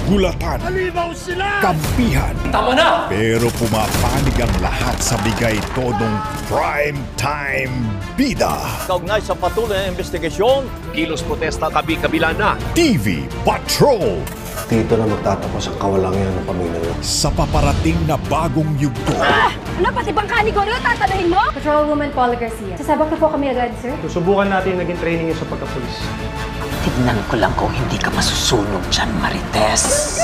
kagulatan, Halimaw sila! kampihan. Tama na! Pero pumapanig ang lahat sa bigay todong prime time bida. Kaugnay sa patuloy na investigasyon, Kilos protesta kabi-kabila na. TV Patrol Dito na magtatapos ang kawalangan ng pamilya niyo. sa paparating na bagong yugto. Ano, pati bang kanigoryo tatanahin mo? Patrolwoman Paula Garcia. Sasabak na po kami agad, sir. Susubukan natin naging training niyo sa pagkapulis. Tignan ko lang kung hindi ka masusunog dyan, Marites.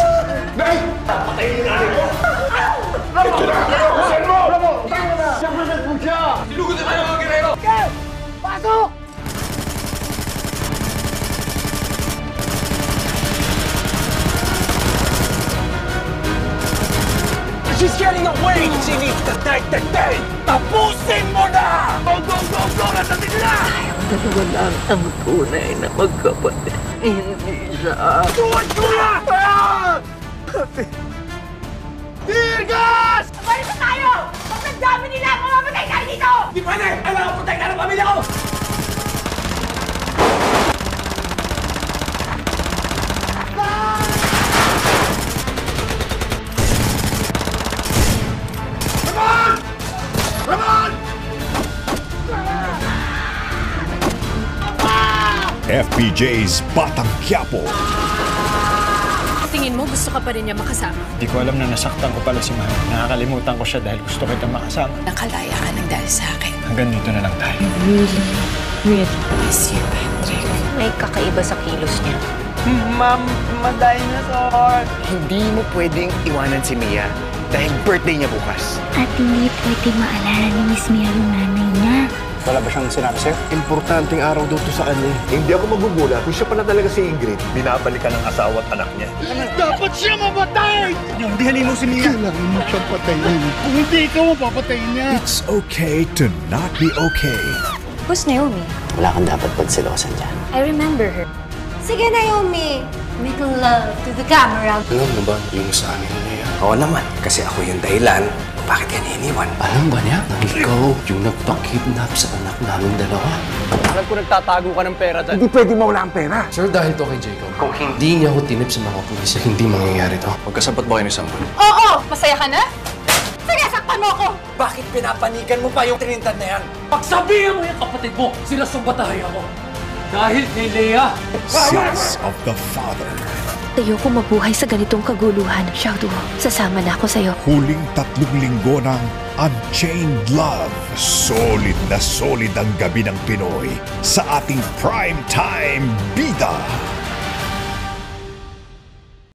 She's getting away! She needs to take the day! Tapusin mo na! Go, go, go, go! Nasa na! Dalawa lang ang tunay na magkapatid. Hindi siya. Tuwan ko na! Tirgas! Pwede pa tayo! Pag nagdami nila, mamamatay tayo dito! Di pwede! Kailangan ko protekta ng pamilya ko! FPJ's Batang Quiapo. Tingin mo, gusto ka pa rin niya makasama? Hindi ko alam na nasaktan ko pala si Mami. Nakakalimutan ko siya dahil gusto kitang makasama. Nakalaya ka ng dahil sa akin. Hanggang dito na lang tayo. Really miss you, Patrick. May kakaiba sa kilos niya. Hindi mo pwedeng iwanan si Mia dahil birthday niya bukas. At hindi pwede maalala ni Miss Mia yung nanay niya. Wala ba siyang sinabi sa'yo? Importanteng araw daw to sa kanya. hindi ako magugulat kung siya pala talaga si Ingrid. Binabalikan ng asawa at anak niya. Dapat siya mamatay! Hindi halimo si Mia. Kailangan mo siyang patayin. Kung hindi ikaw ang papatayin niya. It's okay to not be okay. Who's Naomi? Wala kang dapat pagsilosan dyan. I remember her. Sige, Naomi. Make love to the camera. Alam mo ba yung sa amin niya? Oo naman, kasi ako yung dahilan kung bakit yan iniwan. Alam ba niya? Ikaw yung nagpakidnap sa anak namin dalawa. Alam ko nagtatago ka ng pera dyan. Hindi pwede mawala ang pera. Sir, dahil to kay Jacob, kung hindi niya ako tinip sa mga pulis, hindi mangyayari to. Magkasapat ba kayo ni Samuel? Oo! Masaya ka na? Sige, saktan mo ako! Bakit pinapanikan mo pa yung Trinidad na yan? Pagsabihan mo yung kapatid mo, sila sumbatahay ako. Dahil kay Lea. Sins of the Father. Ayoko mabuhay sa ganitong kaguluhan. Shadow, sasama na ako sa'yo. Huling 3 linggo ng Unchained Love. Solid na solid ang gabi ng Pinoy sa ating primetime bida.